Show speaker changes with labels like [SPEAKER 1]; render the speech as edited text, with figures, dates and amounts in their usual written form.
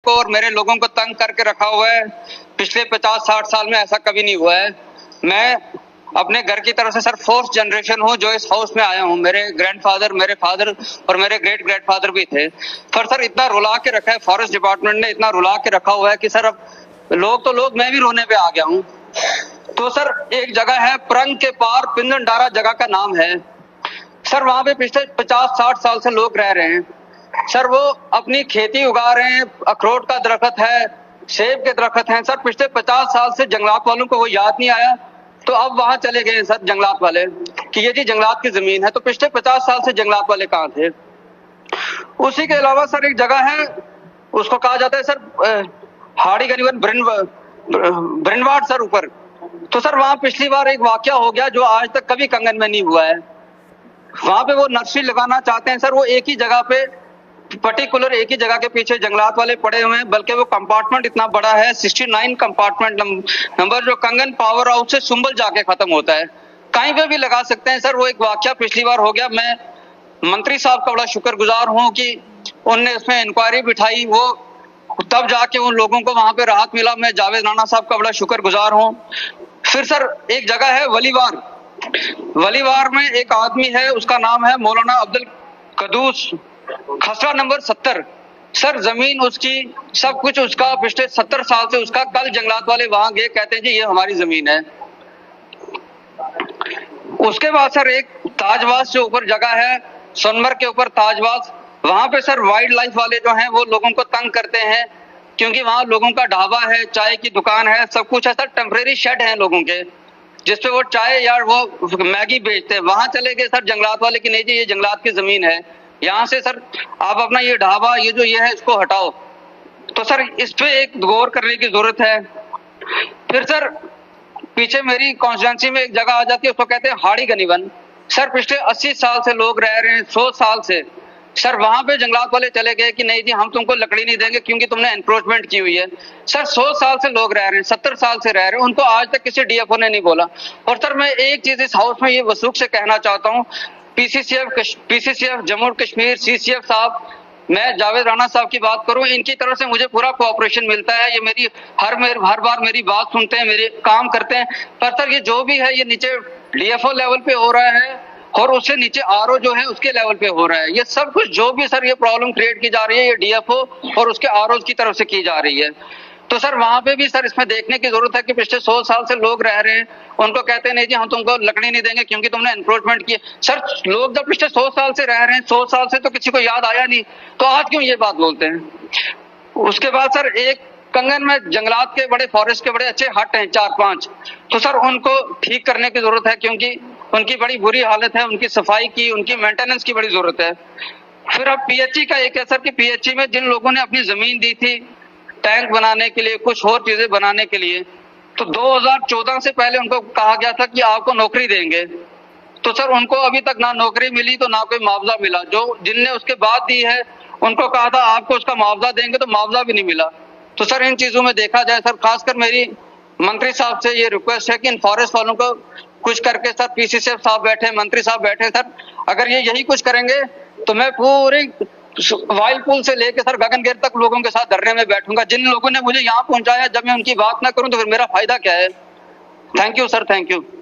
[SPEAKER 1] को और मेरे लोगों को तंग करके रखा हुआ है। पिछले 50-60 साल में ऐसा कभी नहीं हुआ है। मैं अपने घर की तरफ से सर फोर्थ जनरेशन हूँ जो इस हाउस में आया हूँ। मेरे ग्रैंडफादर, मेरे फादर और मेरे ग्रेट ग्रैंडफादर भी थे। पर सर इतना रुला के रखा है, फॉरेस्ट डिपार्टमेंट ने इतना रुला के रखा हुआ है कि सर अब लोग मैं भी रोने पे आ गया हूँ। तो सर एक जगह है प्रंग के पार, पिंजनडारा जगह का नाम है सर। वहां पे पिछले 50-60 साल से लोग रह रहे हैं सर। वो अपनी खेती उगा रहे हैं, अखरोट का दरख्त है, सेब के दरख्त हैं सर। पिछले 50 साल से जंगलात वालों को वो याद नहीं आया, तो अब वहां चले गए सर जंगलात वाले कि ये जी जंगलात की जमीन है। तो पिछले 50 साल से जंगलात वाले कहाँ थे? उसी के अलावा सर एक जगह है, उसको कहा जाता है सर हाड़ी गरीबन ब्रिनवाड़ सर ऊपर। तो सर वहां पिछली बार एक वाकया हो गया जो आज तक कभी कंगन में नहीं हुआ है। वहां पे वो नर्सरी लगाना चाहते हैं सर। वो एक ही जगह पे, पर्टिकुलर एक ही जगह के पीछे जंगलात वाले पड़े हुए हैं, बल्कि वो कंपार्टमेंट इतना बड़ा है, 69 कंपार्टमेंट नंबर, जो कंगन पावर हाउस से सुंबल जाके खत्म होता है। कहीं पे भी लगा सकते हैं सर। वो एक वाकया पिछली बार हो गया। मैं मंत्री साहब का बड़ा शुक्रगुजार हूँ कि उनने इसमें इंक्वायरी बिठाई, वो तब जाके उन लोगों को वहां पे राहत मिला। मैं जावेद राणा साहब का बड़ा शुक्रगुजार हूँ। फिर सर एक जगह है वलीवार में एक आदमी है, उसका नाम है मौलाना अब्दुल कदूस, खसरा नंबर 70 सर। जमीन उसकी, सब कुछ उसका, पिछले 70 साल से उसका। कल जंगलात वाले वहां गए, कहते हैं जी ये हमारी जमीन है। उसके बाद सर एक ताजवास से ऊपर जगह है, सोनमर्ग के ऊपर ताजवास। वहां पे सर वाइल्ड लाइफ वाले जो हैं वो लोगों को तंग करते हैं, क्योंकि वहां लोगों का ढाबा है, चाय की दुकान है, सब कुछ है सर। टेम्परेरी शेड है लोगों के, जिसपे वो चाय या वो मैगी बेचते हैं। वहां चले गए सर जंगलात वाले कि नहीं जी ये जंगलात की जमीन है, यहाँ से सर आप अपना ये ढाबा, ये जो ये है, इसको हटाओ। तो सर इस पे एक गौर करने की जरूरत है। फिर सर पीछे मेरी कॉन्स्टिट्यूंसी में एक जगह आ जाती है, उसको कहते हैं हाड़ी गनीवन सर। पिछले 80 साल से लोग रह रहे हैं, 100 साल से सर। वहां पे जंगलात वाले चले गए कि नहीं जी हम तुमको लकड़ी नहीं देंगे क्योंकि तुमने एनक्रोचमेंट की हुई है सर। 100 साल से लोग रह रहे हैं, 70 साल से रह रहे हैं, उनको आज तक किसी डीएफओ ने नहीं बोला। और सर मैं एक चीज इस हाउस में ये वसूख से कहना चाहता हूँ, पीसीसीएफ जम्मू और कश्मीर, सीसीएफ साहब, मैं जावेद राणा साहब की बात करूं, इनकी तरफ से मुझे पूरा कोऑपरेशन मिलता है। ये मेरी हर बार मेरी बात सुनते हैं, मेरे काम करते हैं। पर सर ये जो भी है ये नीचे डीएफओ लेवल पे हो रहा है और उससे नीचे आरओ जो है उसके लेवल पे हो रहा है। ये सब कुछ जो भी सर ये प्रॉब्लम क्रिएट की जा रही है, ये डीएफओ और उसके आरओ की तरफ से की जा रही है। तो सर वहां पे भी सर इसमें देखने की जरूरत है कि पिछले 100 साल से लोग रह रहे हैं, उनको कहते हैं नहीं जी हम तुमको लकड़ी नहीं देंगे क्योंकि तुमने एनक्रोचमेंट की। सर लोग जब पिछले 100 साल से रह रहे हैं, 100 साल से तो किसी को याद आया नहीं, तो आज क्यों ये बात बोलते हैं? उसके बाद सर एक कंगन में जंगलात के बड़े, फॉरेस्ट के बड़े अच्छे हट हैं 4-5, तो सर उनको ठीक करने की जरूरत है क्योंकि उनकी बड़ी बुरी हालत है। उनकी सफाई की, उनकी मेंटेनेंस की बड़ी जरूरत है। फिर अब पीएचई का एक है सर कि पीएचई में जिन लोगों ने अपनी जमीन दी थी टैंक बनाने के लिए, कुछ और चीजें बनाने के लिए, तो 2014 से पहले उनको कहा गया था कि आपको नौकरी देंगे। तो सर उनको अभी तक ना नौकरी मिली तो ना कोई मुआवजा मिला। जो जिनने उसके बाद दी है उनको कहा था आपको उसका मुआवजा देंगे, तो मुआवजा भी नहीं मिला। तो सर इन चीजों में देखा जाए सर, खासकर मेरी मंत्री साहब से ये रिक्वेस्ट है कि इन फॉरेस्ट वालों को कुछ करके सर, पीसीसीएफ साहब बैठे, मंत्री साहब बैठे सर, अगर ये यही कुछ करेंगे तो मैं पूरी वाइल्ड पुल से लेके सर गगनगिर तक लोगों के साथ धरने में बैठूंगा। जिन लोगों ने मुझे यहाँ पहुंचाया, जब मैं उनकी बात ना करूं तो फिर मेरा फायदा क्या है? Thank you sir, thank you.